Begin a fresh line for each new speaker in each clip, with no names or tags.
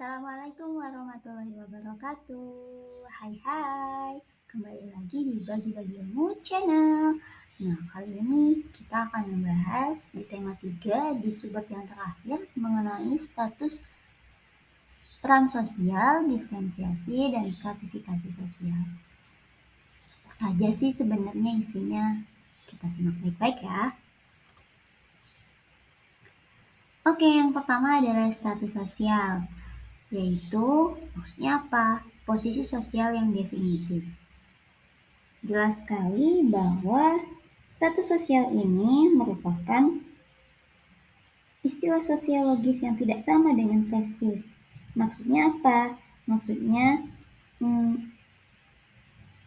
Assalamualaikum warahmatullahi wabarakatuh. Hai hai, kembali lagi di Bagi-Bagi Ilmu Channel. Nah, kali ini kita akan membahas di tema 3 di subbab yang terakhir mengenai status peran sosial, diferensiasi, dan stratifikasi sosial. Apa saja sih sebenarnya isinya? Kita simak baik-baik ya. Oke, yang pertama adalah status sosial, yaitu maksudnya apa? Posisi sosial yang definitif. Jelas sekali bahwa status sosial ini merupakan istilah sosiologis yang tidak sama dengan prestis. Maksudnya apa? Maksudnya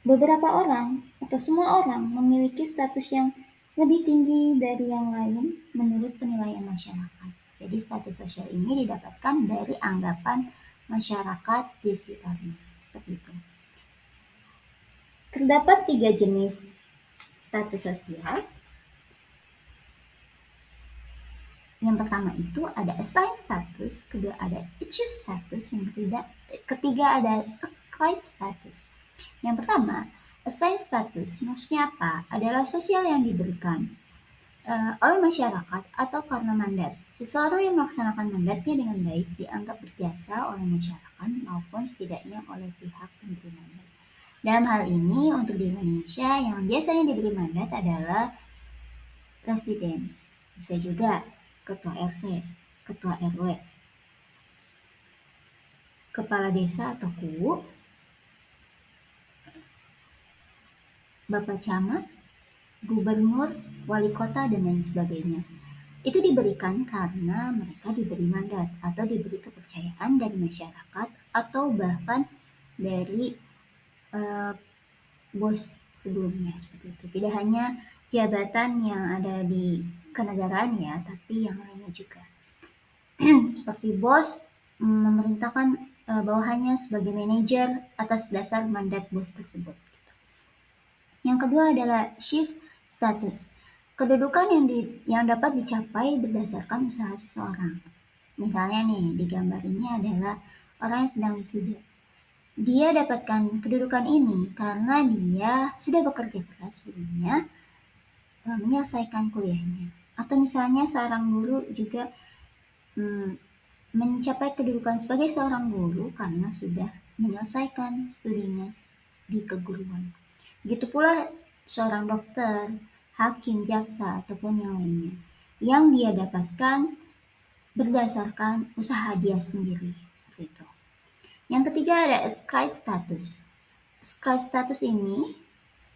beberapa orang atau semua orang memiliki status yang lebih tinggi dari yang lain menurut penilaian masyarakat. Jadi status sosial ini didapatkan dari anggapan masyarakat di sekitarnya. Seperti itu. Terdapat 3 jenis status sosial. Yang pertama itu ada assigned status, kedua ada achieve status, yang ketiga ada ascribe status. Yang pertama, assigned status maksudnya apa? Adalah sosial yang diberikan oleh masyarakat atau karena mandat. Seseorang yang melaksanakan mandatnya dengan baik dianggap berjasa oleh masyarakat maupun setidaknya oleh pihak pemberi mandat. Dalam hal ini, untuk di Indonesia yang biasanya diberi mandat adalah presiden, bisa juga ketua RT, ketua RW, kepala desa atau KU, bapak camat, gubernur, wali kota, dan lain sebagainya. Itu diberikan karena mereka diberi mandat atau diberi kepercayaan dari masyarakat atau bahkan dari bos sebelumnya, seperti itu. Tidak hanya jabatan yang ada di kenegaraan ya, tapi yang lainnya juga. Seperti bos memerintahkan bawahannya sebagai manajer atas dasar mandat bos tersebut. Yang kedua adalah shift status. Kedudukan yang dapat dicapai berdasarkan usaha seseorang. Misalnya nih, di gambar ini adalah orang yang sedang wisuda. Dia dapatkan kedudukan ini karena dia sudah bekerja keras sebelumnya menyelesaikan kuliahnya. Atau misalnya seorang guru juga mencapai kedudukan sebagai seorang guru karena sudah menyelesaikan studinya di keguruan. Begitu pula seorang dokter, hakim, jaksa, ataupun yang lainnya, yang dia dapatkan berdasarkan usaha dia sendiri. Seperti itu. Yang ketiga ada ascribe status. Ascribe status ini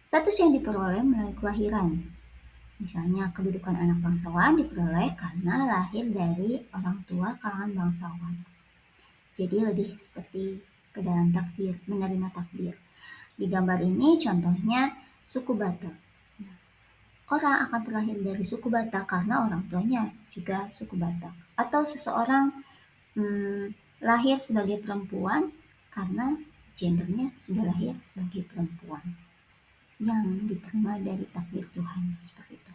status yang diperoleh melalui kelahiran. Misalnya kedudukan anak bangsawan diperoleh karena lahir dari orang tua kalangan bangsawan. Jadi lebih seperti ke dalam takdir, menerima takdir. Di gambar ini contohnya suku Batak. Orang akan terlahir dari suku Batak karena orang tuanya juga suku Batak. Atau seseorang lahir sebagai perempuan karena gendernya sudah lahir sebagai perempuan yang diterima dari takdir Tuhan, seperti itu.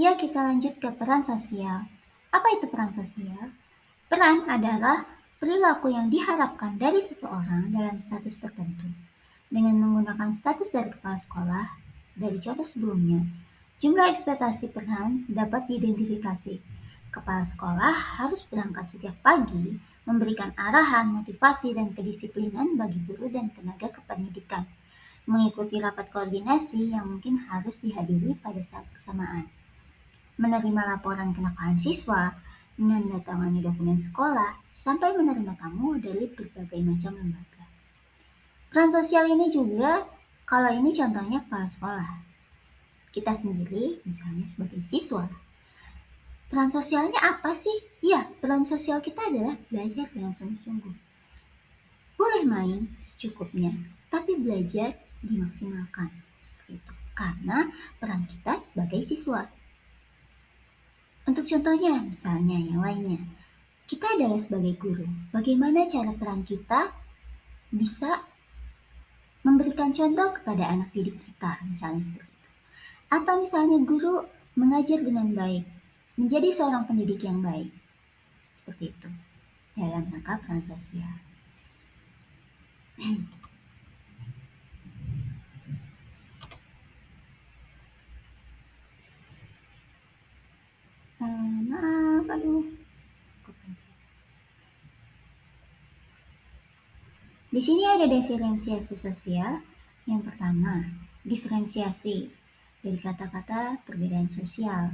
Ya, kita lanjut ke peran sosial. Apa itu peran sosial? Peran adalah perilaku yang diharapkan dari seseorang dalam status tertentu. Dengan menggunakan status dari kepala sekolah, dari contoh sebelumnya, jumlah ekspektasi peran dapat diidentifikasi. Kepala sekolah harus berangkat sejak pagi, memberikan arahan, motivasi, dan kedisiplinan bagi guru dan tenaga kependidikan, mengikuti rapat koordinasi yang mungkin harus dihadiri pada saat bersamaan, menerima laporan kenakalan siswa, menandatangani dokumen sekolah, sampai menerima tamu dari berbagai macam lembaga. Peran sosial ini juga, kalau ini contohnya kepala sekolah. Kita sendiri, misalnya sebagai siswa. Peran sosialnya apa sih? Ya, peran sosial kita adalah belajar dengan sungguh-sungguh. Boleh main secukupnya, tapi belajar dimaksimalkan. Seperti itu. Karena peran kita sebagai siswa. Untuk contohnya, misalnya yang lainnya, kita adalah sebagai guru. Bagaimana cara peran kita bisa memberikan contoh kepada anak didik kita, misalnya seperti itu. Atau misalnya guru mengajar dengan baik. menjadi seorang pendidik yang baik. Seperti itu dalam rangka peran sosial. Maaf, aduh. Di sini ada diferensiasi sosial. Yang pertama, diferensiasi dari kata-kata perbedaan sosial.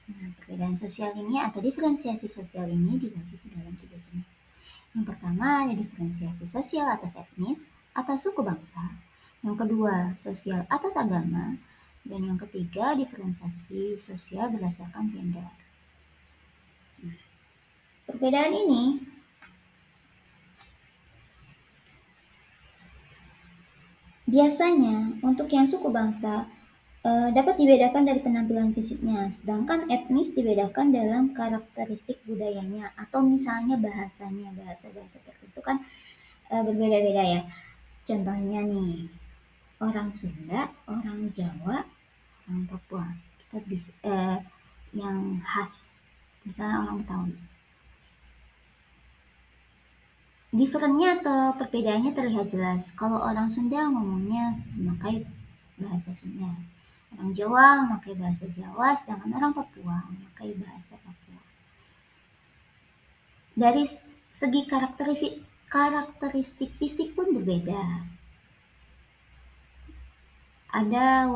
Nah, perbedaan sosial ini atau diferensiasi sosial ini dibagi ke dalam 3 jenis. Yang pertama ada diferensiasi sosial atas etnis atau suku bangsa. Yang kedua, sosial atas agama. Dan yang ketiga, diferensiasi sosial berdasarkan gender. Nah, perbedaan ini biasanya untuk yang suku bangsa dapat dibedakan dari penampilan fisiknya, sedangkan etnis dibedakan dalam karakteristik budayanya atau misalnya bahasanya. Bahasa-bahasa tertentu kan berbeda-beda ya. Contohnya nih, orang Sunda, orang Jawa, orang Papua. Kita bisa yang khas, misalnya orang Betawi. Diferennya atau perbedaannya terlihat jelas. Kalau orang Sunda ngomongnya memakai bahasa Sunda. Orang Jawa memakai bahasa Jawa, sedangkan orang Papua memakai bahasa Papua. Dari segi karakteristik fisik pun berbeda. Ada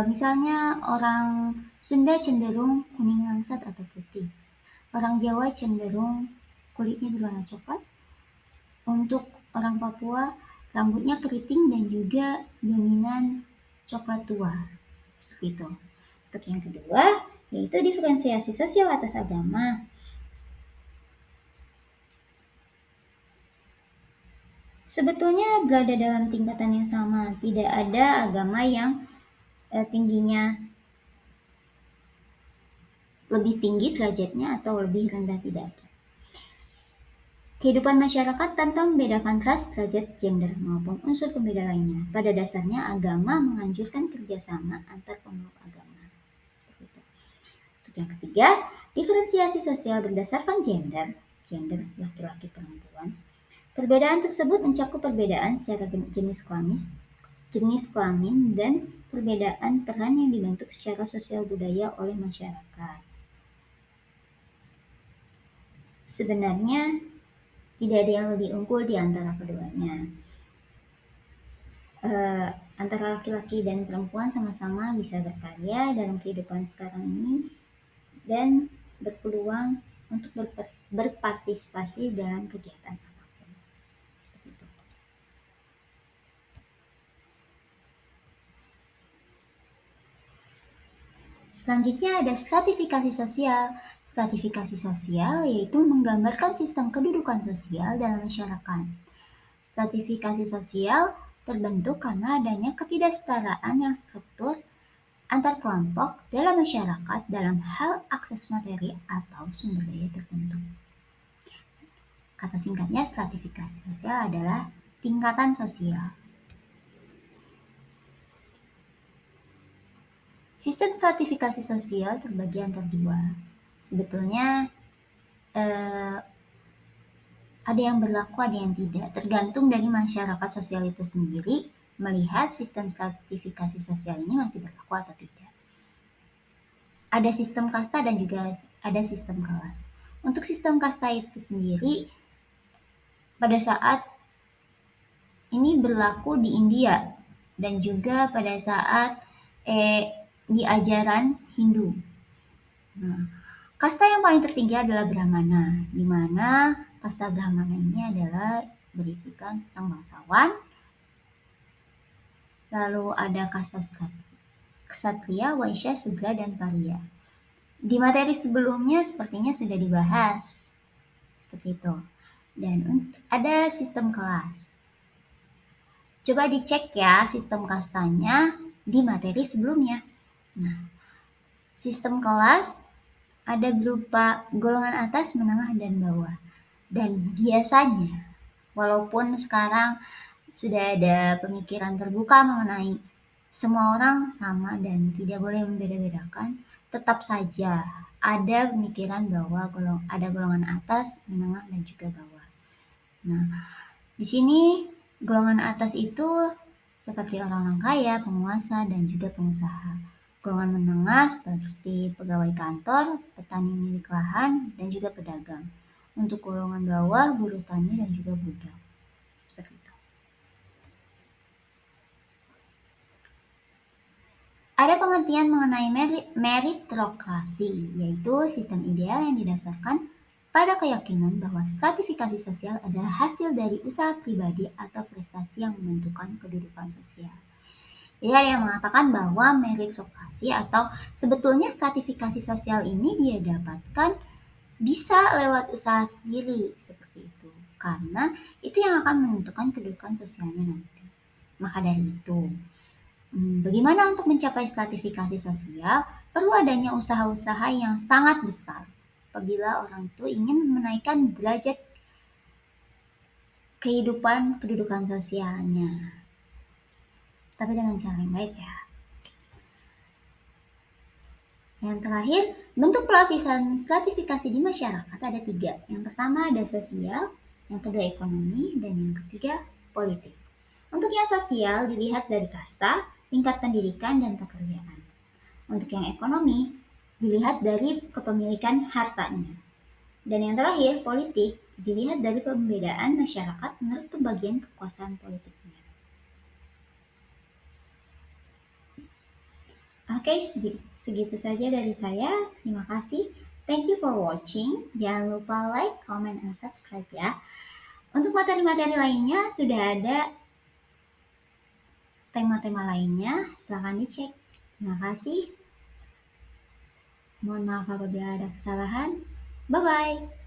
misalnya orang Sunda cenderung kuning langsat atau putih. Orang Jawa cenderung kulitnya berwarna coklat. Untuk orang Papua rambutnya keriting dan juga dominan coklat tua. Seperti itu. Untuk yang kedua, yaitu diferensiasi sosial atas agama. Sebetulnya berada dalam tingkatan yang sama, tidak ada agama yang tingginya lebih tinggi derajatnya atau lebih rendah, tidak ada. Kehidupan masyarakat tanpa membedakan ras, derajat, gender, maupun unsur pembeda lainnya. Pada dasarnya agama menganjurkan kerjasama antar pemeluk agama. Seperti itu. Untuk yang ketiga, diferensiasi sosial berdasarkan gender laki-laki perempuan. Perbedaan tersebut mencakup perbedaan secara jenis kelamin dan perbedaan peran yang dibentuk secara sosial budaya oleh masyarakat. Sebenarnya tidak ada yang lebih unggul di antara keduanya. Antara laki-laki dan perempuan sama-sama bisa berkarya dalam kehidupan sekarang ini dan berpeluang untuk berpartisipasi dalam kegiatan apapun. Seperti itu. Selanjutnya ada stratifikasi sosial. Stratifikasi sosial yaitu menggambarkan sistem kedudukan sosial dalam masyarakat. Stratifikasi sosial terbentuk karena adanya ketidaksetaraan yang struktur antar kelompok dalam masyarakat dalam hal akses materi atau sumber daya tertentu. Kata singkatnya, stratifikasi sosial adalah tingkatan sosial. Sistem stratifikasi sosial terbagi antara dua. Sebetulnya ada yang berlaku, ada yang tidak. Tergantung dari masyarakat sosial itu sendiri melihat sistem stratifikasi sosial ini masih berlaku atau tidak. Ada sistem kasta dan juga ada sistem kelas. Untuk sistem kasta itu sendiri pada saat ini berlaku di India dan juga pada saat di ajaran Hindu. Nah, kasta yang paling tertinggi adalah Brahmana, di mana kasta Brahmana ini adalah berisikan tentang bangsawan. Lalu ada kasta Ksatria, Waisya, Sudra, dan Pariya. Di materi sebelumnya sepertinya sudah dibahas. Seperti itu. Dan ada sistem kelas. Coba dicek ya sistem kastanya di materi sebelumnya. Nah, sistem kelas ada berupa golongan atas, menengah, dan bawah. Dan biasanya, walaupun sekarang sudah ada pemikiran terbuka mengenai semua orang sama dan tidak boleh membeda-bedakan, tetap saja ada pemikiran bahwa ada golongan atas, menengah, dan juga bawah. Nah, di sini golongan atas itu seperti orang-orang kaya, penguasa, dan juga pengusaha. Golongan menengah seperti pegawai kantor, petani milik lahan, dan juga pedagang. Untuk golongan bawah, buruh tani, dan juga budak. Seperti itu. Ada pengertian mengenai meritokrasi, yaitu sistem ideal yang didasarkan pada keyakinan bahwa stratifikasi sosial adalah hasil dari usaha pribadi atau prestasi yang menentukan kedudukan sosial. Jadi ada yang mengatakan bahwa meritokrasi atau sebetulnya stratifikasi sosial ini dia dapatkan bisa lewat usaha sendiri seperti itu. Karena itu yang akan menentukan kedudukan sosialnya nanti. Maka dari itu, bagaimana untuk mencapai stratifikasi sosial? Perlu adanya usaha-usaha yang sangat besar apabila orang itu ingin menaikkan derajat kedudukan sosialnya. Tapi dengan cara yang baik ya. Yang terakhir, bentuk pelapisan stratifikasi di masyarakat ada 3. Yang pertama ada sosial, yang kedua ekonomi, dan yang ketiga politik. Untuk yang sosial dilihat dari kasta, tingkat pendidikan, dan pekerjaan. Untuk yang ekonomi dilihat dari kepemilikan hartanya. Dan yang terakhir, politik dilihat dari pembedaan masyarakat menurut pembagian kekuasaan politiknya. Oke, segitu saja dari saya. Terima kasih. Thank you for watching. Jangan lupa like, comment, and subscribe ya. Untuk materi-materi lainnya sudah ada tema-tema lainnya. Silahkan dicek. Terima kasih. Mohon maaf apabila ada kesalahan. Bye-bye.